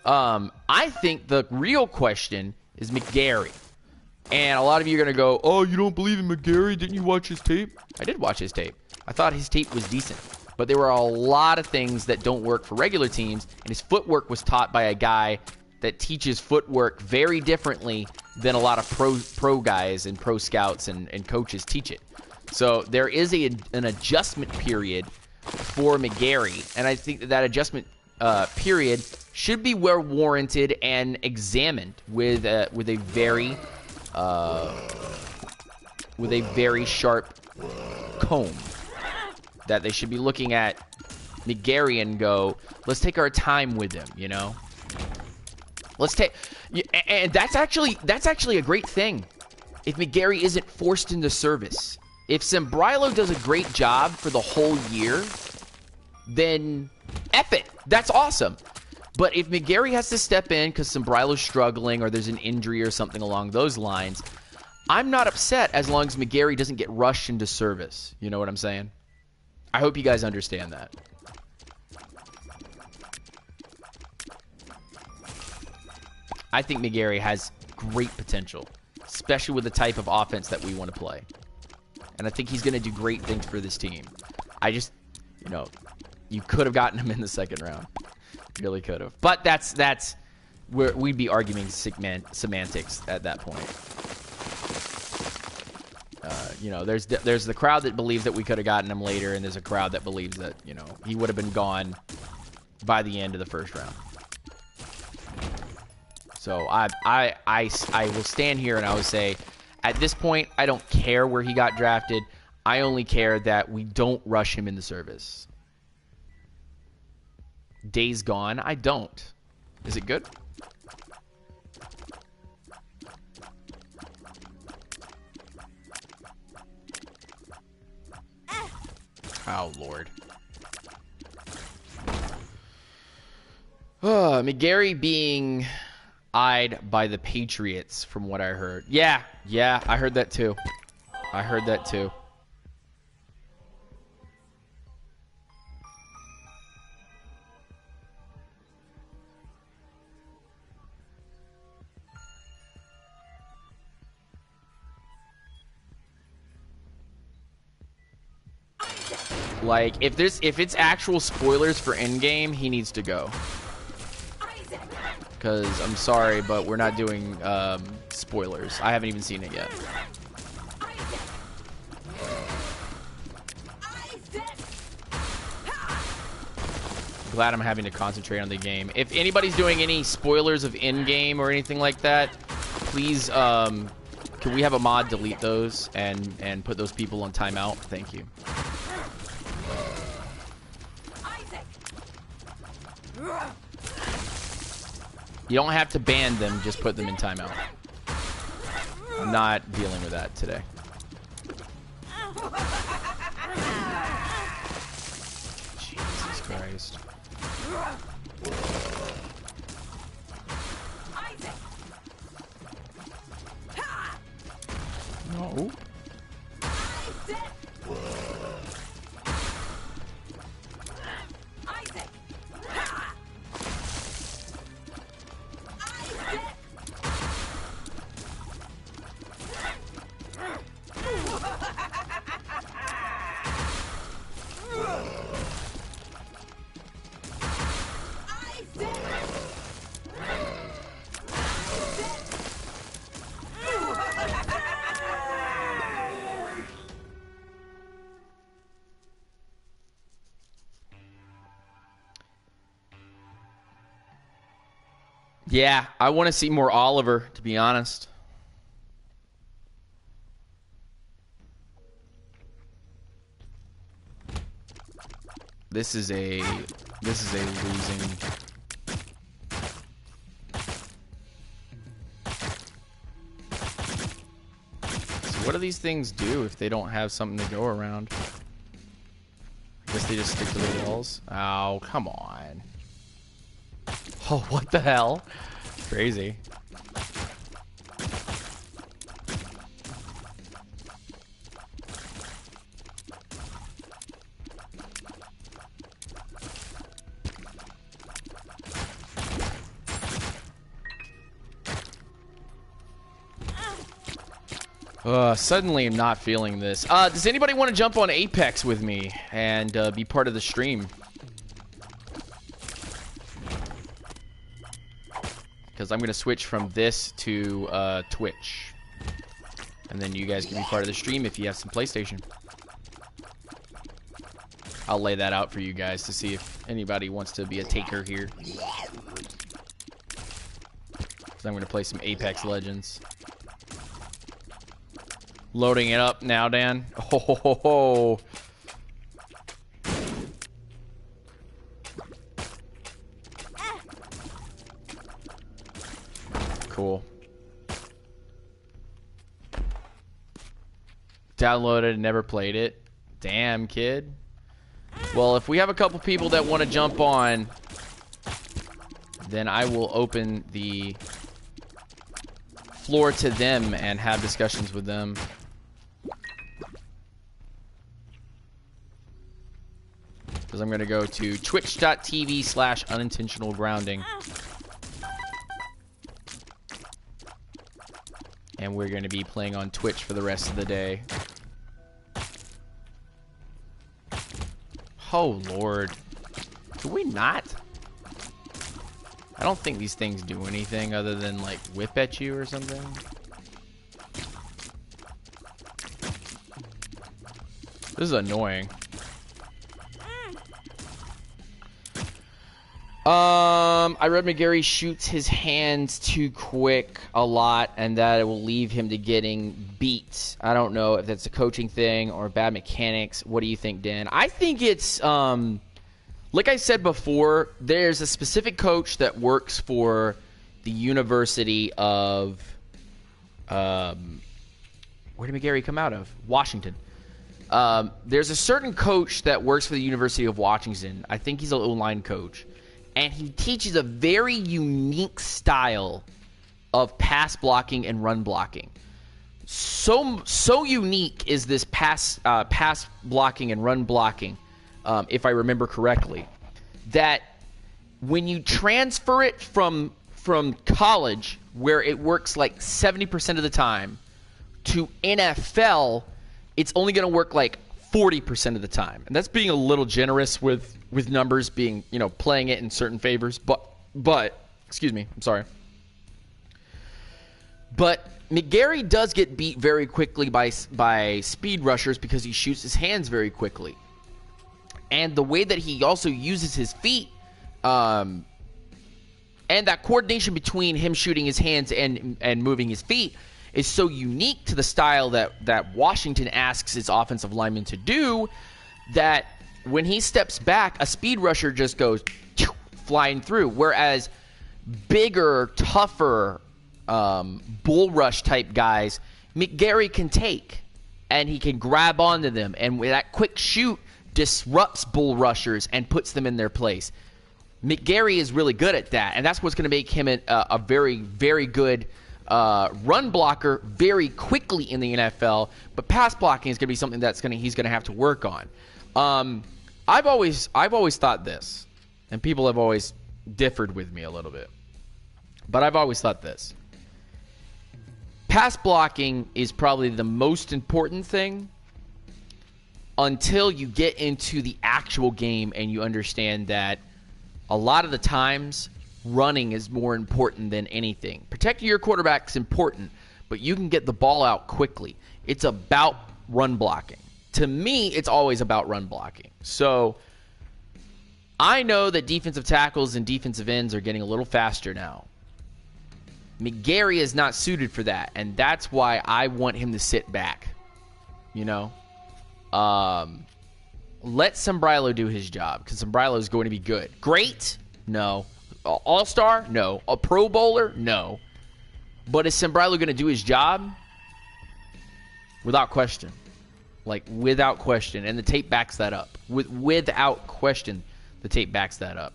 S1: I think the real question is McGarry. And a lot of you are going to go, oh, you don't believe in McGarry? Didn't you watch his tape? I did watch his tape. I thought his tape was decent. But there were a lot of things that don't work for regular teams. And his footwork was taught by a guy that teaches footwork very differently than a lot of pro guys and pro scouts and coaches teach it. So there is an adjustment period for McGarry. And I think that adjustment period should be well warranted and examined with a very sharp comb. That they should be looking at McGarry and go, let's take our time with him, you know? And that's actually a great thing. If McGarry isn't forced into service. If Sembrilo does a great job for the whole year, then F it. That's awesome. But if McGarry has to step in because Sembrilo's struggling or there's an injury or something along those lines, I'm not upset as long as McGarry doesn't get rushed into service. You know what I'm saying? I hope you guys understand that. I think McGarry has great potential, especially with the type of offense that we want to play. And I think he's going to do great things for this team. I just, you know, you could have gotten him in the second round. Really could have. But that's where we'd be arguing semantics at that point. You know, there's the crowd that believes that we could have gotten him later, and there's a crowd that believes that, you know, he would have been gone by the end of the first round. So I will stand here and I would say, at this point, I don't care where he got drafted. I only care that we don't rush him in the service. Days Gone, I don't. Is it good? Oh, Lord. McGarry being eyed by the Patriots, from what I heard. Yeah, I heard that too. Like, if it's actual spoilers for Endgame, he needs to go. Because, I'm sorry, but we're not doing spoilers. I haven't even seen it yet. Glad I'm having to concentrate on the game. If anybody's doing any spoilers of Endgame or anything like that, please, can we have a mod delete those and put those people on timeout? Thank you. You don't have to ban them, just put them in timeout. I'm not dealing with that today. Jesus Christ. No. Yeah, I want to see more Oliver, to be honest. This is a losing. So what do these things do if they don't have something to go around? I guess they just stick to the walls. Oh, come on. Oh, what the hell? Crazy. Suddenly I'm not feeling this. Does anybody want to jump on Apex with me and be part of the stream? Because I'm going to switch from this to Twitch. And then you guys can be part of the stream if you have some PlayStation. I'll lay that out for you guys to see if anybody wants to be a taker here. So I'm going to play some Apex Legends. Loading it up now, Dan. Oh, ho, ho, ho. Cool. Downloaded and never played it. Damn, kid. Well, if we have a couple people that want to jump on, then I will open the floor to them and have discussions with them. Because I'm going to go to twitch.tv/unintentional grounding. And we're going to be playing on Twitch for the rest of the day. Oh, Lord. Do we not? I don't think these things do anything other than, like, whip at you or something. This is annoying. I read McGarry shoots his hands too quick a lot, and that it will leave him to getting beat. I don't know if that's a coaching thing or bad mechanics. What do you think, Dan? I think it's, like I said before, there's a specific coach that works for the University of, where did McGarry come out of? Washington. There's a certain coach that works for the University of Washington. I think he's an O-line coach. And he teaches a very unique style of pass blocking and run blocking. So unique is this pass blocking and run blocking, if I remember correctly, that when you transfer it from college, where it works like 70% of the time, to NFL, it's only going to work like 40% of the time. And that's being a little generous with numbers, being, you know, playing it in certain favors. But excuse me, I'm sorry. But McGarry does get beat very quickly by speed rushers because he shoots his hands very quickly. And the way that he also uses his feet, and that coordination between him shooting his hands and moving his feet is so unique to the style that Washington asks its offensive linemen to do, that when he steps back, a speed rusher just goes flying through. Whereas bigger, tougher, bull rush type guys, McGarry can take, and he can grab onto them, and with that quick shoot disrupts bull rushers and puts them in their place. McGarry is really good at that, and that's what's going to make him a very, very good run blocker very quickly in the NFL. But pass blocking is going to be something he's going to have to work on. I've always thought this, and people have always differed with me a little bit, but I've always thought this. Pass blocking is probably the most important thing until you get into the actual game and you understand that a lot of the times running is more important than anything. Protecting your quarterback is important, but you can get the ball out quickly. It's about run blocking. To me, it's always about run blocking. So I know that defensive tackles and defensive ends are getting a little faster now. McGarry is not suited for that, and that's why I want him to sit back. You know? let Sombrilo do his job, because Sombrilo is going to be good. Great? No. All-star? No. A Pro Bowler? No. But is Sombrilo going to do his job? Without question. Like, without question. And the tape backs that up. Without question, the tape backs that up.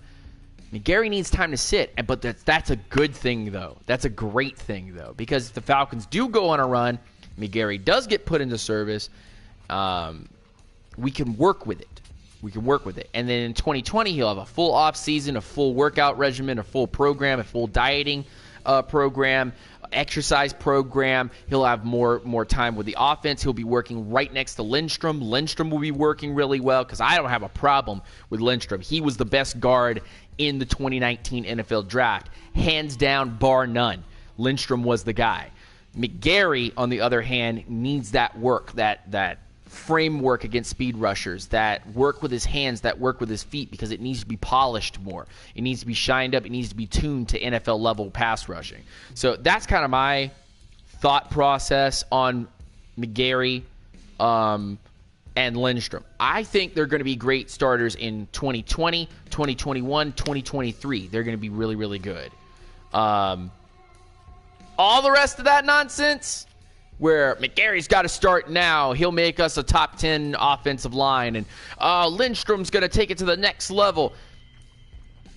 S1: Gary needs time to sit, but that's a good thing, though. That's a great thing, though, because if the Falcons do go on a run, Gary does get put into service, we can work with it. We can work with it. And then in 2020, he'll have a full off season, a full workout regimen, a full program, a full dieting program, exercise program. He'll have more time with the offense. He'll be working right next to Lindstrom. Lindstrom will be working really well because I don't have a problem with Lindstrom. He was the best guard in the 2019 NFL draft. Hands down, bar none. Lindstrom was the guy. McGarry, on the other hand, needs that work, that framework against speed rushers, that work with his hands, that work with his feet, because it needs to be polished more. It needs to be shined up. It needs to be tuned to NFL-level pass rushing. So that's kind of my thought process on McGarry and Lindstrom. I think they're going to be great starters in 2020, 2021, 2023. They're going to be really, really good. All the rest of that nonsense, where McGarry's got to start now, he'll make us a top 10 offensive line, and Lindstrom's going to take it to the next level.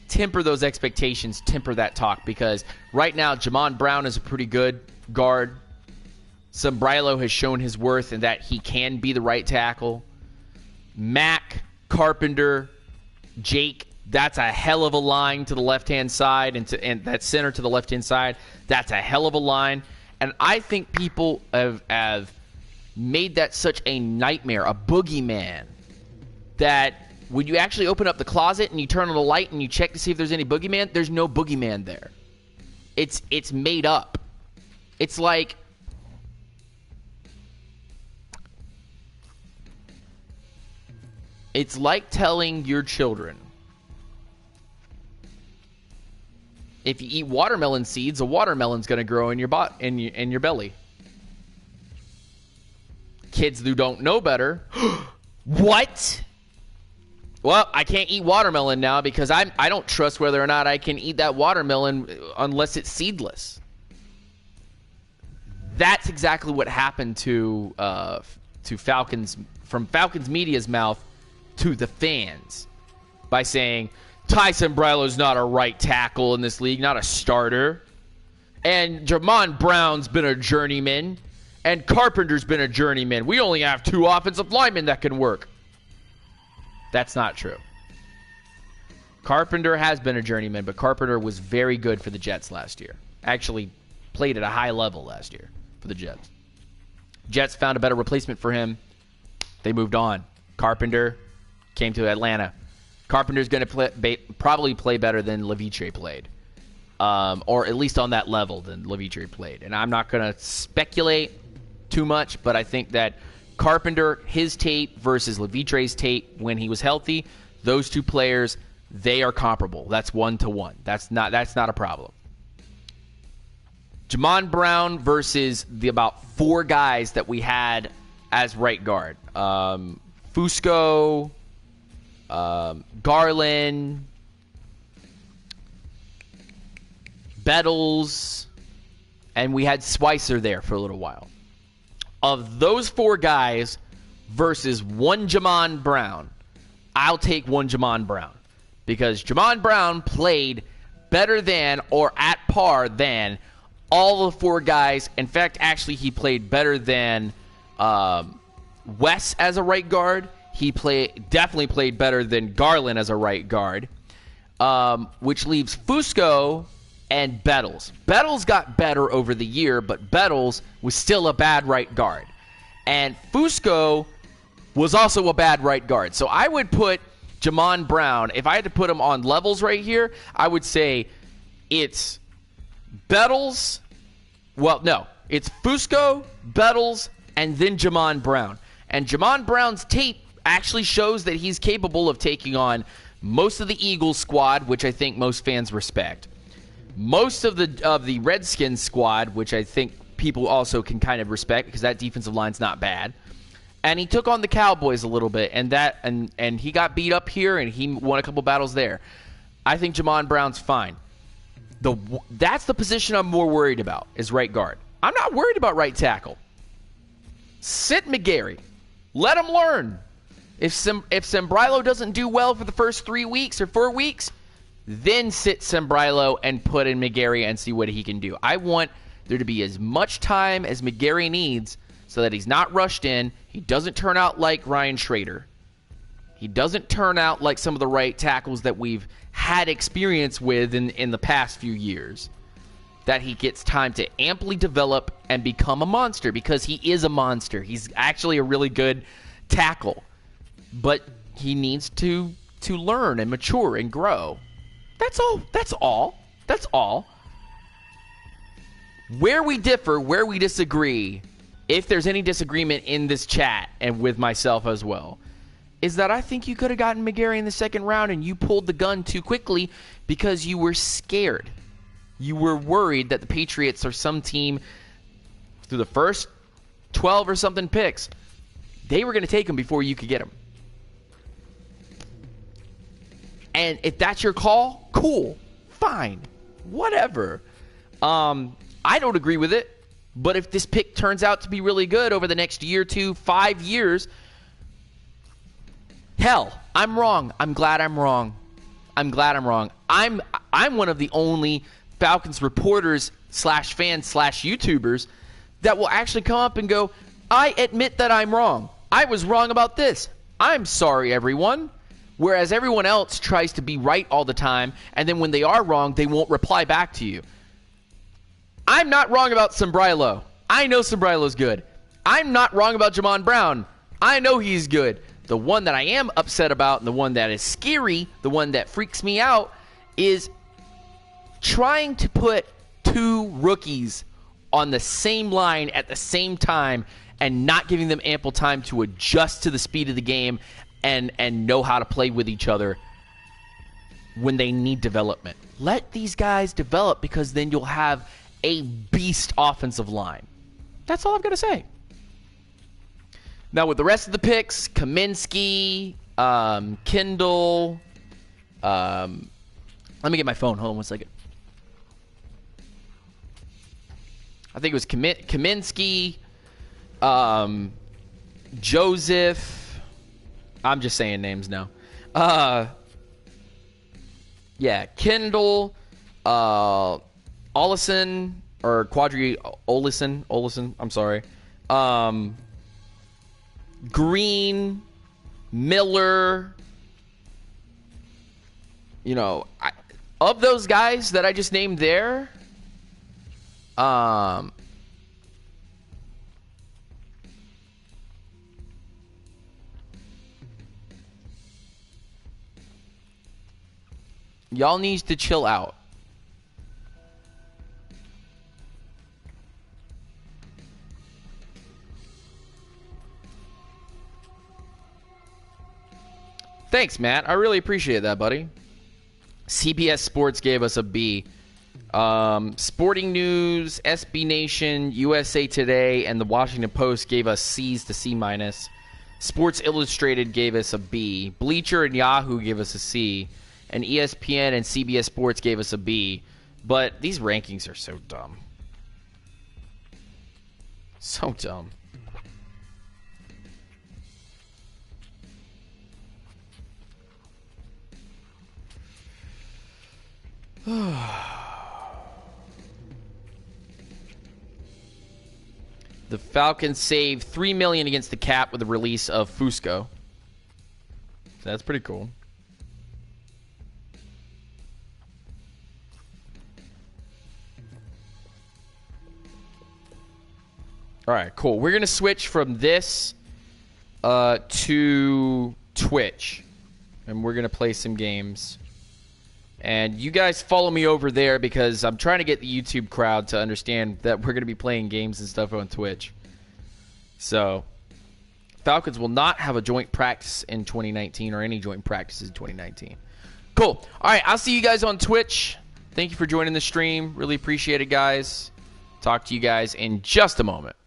S1: Temper those expectations, temper that talk, because right now Jamon Brown is a pretty good guard. Sombrilo has shown his worth and that he can be the right tackle. Mack, Carpenter, Jake, that's a hell of a line to the left-hand side, and that center to the left-hand side, that's a hell of a line. And I think people have made that such a nightmare, a boogeyman, that when you actually open up the closet and you turn on the light and you check to see if there's any boogeyman, there's no boogeyman there. It's made up. It's like telling your children, if you eat watermelon seeds, a watermelon's going to grow in your in your belly. Kids who don't know better, what? Well, I can't eat watermelon now because I don't trust whether or not I can eat that watermelon unless it's seedless. That's exactly what happened to Falcons, from Falcons media's mouth to the fans, by saying Ty Sombrilo's not a right tackle in this league, not a starter. And Jamon Brown's been a journeyman. And Carpenter's been a journeyman. We only have 2 offensive linemen that can work. That's not true. Carpenter has been a journeyman, but Carpenter was very good for the Jets last year. Actually played at a high level last year for the Jets. Jets found a better replacement for him. They moved on. Carpenter came to Atlanta. Carpenter's going to probably play better than Levitre played. Or at least on that level than Levitre played. And I'm not going to speculate too much, but I think that Carpenter, his tape versus Levitre's tape when he was healthy, those 2 players, they are comparable. That's 1-to-1. That's not a problem. Jamon Brown versus the about 4 guys that we had as right guard. Fusco, Garland, Bettles, and we had Swicer there for a little while. Of those 4 guys versus one Jamon Brown, I'll take one Jamon Brown, because Jamon Brown played better than or at par than all the 4 guys. In fact, actually, he played better than Wes as a right guard. He definitely played better than Garland as a right guard, which leaves Fusco and Bettles. Bettles got better over the year, but Bettles was still a bad right guard. And Fusco was also a bad right guard. So I would put Jamon Brown, if I had to put him on levels right here, I would say it's Bettles. Well, no, it's Fusco, Bettles, and then Jamon Brown. And Jamon Brown's tape actually shows that he's capable of taking on most of the Eagles squad, which I think most fans respect. Most of the Redskins squad, which I think people also can kind of respect because that defensive line's not bad. And he took on the Cowboys a little bit, and he got beat up here, and he won a couple battles there. I think Jamon Brown's fine. That's the position I'm more worried about, is right guard. I'm not worried about right tackle. Sit McGarry. Let him learn. If Sembrilo doesn't do well for the first 3 weeks or 4 weeks, then sit Sembrilo and put in McGarry and see what he can do. I want there to be as much time as McGarry needs so that he's not rushed in. He doesn't turn out like Ryan Schrader. He doesn't turn out like some of the right tackles that we've had experience with in the past few years. That he gets time to amply develop and become a monster, because he is a monster. He's actually a really good tackle. But he needs to learn and mature and grow. That's all. That's all. That's all. Where we differ, where we disagree, if there's any disagreement in this chat and with myself as well, is that I think you could have gotten McGarry in the second round and you pulled the gun too quickly because you were scared. You were worried that the Patriots are some team through the first 12 or something picks. They were going to take him before you could get him. And if that's your call, cool, fine, whatever. I don't agree with it, but if this pick turns out to be really good over the next year, 2, 5 years, hell, I'm wrong. I'm glad I'm wrong. I'm glad I'm wrong. I'm one of the only Falcons reporters / fans / YouTubers that will actually come up and go, I admit that I'm wrong. I was wrong about this. I'm sorry, everyone. Whereas everyone else tries to be right all the time, and then when they are wrong, they won't reply back to you. I'm not wrong about Sembrilo. I know Sembrilo's good. I'm not wrong about Jamon Brown. I know he's good. The one that I am upset about, and the one that is scary, the one that freaks me out, is trying to put 2 rookies on the same line at the same time and not giving them ample time to adjust to the speed of the game and know how to play with each other when they need development. Let these guys develop, because then you'll have a beast offensive line. That's all I've got to say. Now, with the rest of the picks, Kaminsky, Kendall, let me get my phone. Hold on 1 second. I think it was Kaminsky, Joseph. I'm just saying names now. Yeah, Kendall, Olison, or Quadri Olison, I'm sorry. Green, Miller. You know, of those guys that I just named there, y'all need to chill out. Thanks, Matt. I really appreciate that, buddy. CBS Sports gave us a B. Sporting News, SB Nation, USA Today, and the Washington Post gave us C's to C-. Sports Illustrated gave us a B. Bleacher and Yahoo gave us a C. And ESPN and CBS Sports gave us a B. But these rankings are so dumb. So dumb. The Falcons saved $3 million against the cap with the release of Fusco. That's pretty cool. All right, cool. We're going to switch from this to Twitch, and we're going to play some games. And you guys follow me over there, because I'm trying to get the YouTube crowd to understand that we're going to be playing games and stuff on Twitch. So, Falcons will not have a joint practice in 2019, or any joint practices in 2019. Cool. All right, I'll see you guys on Twitch. Thank you for joining the stream. Really appreciate it, guys. Talk to you guys in just a moment.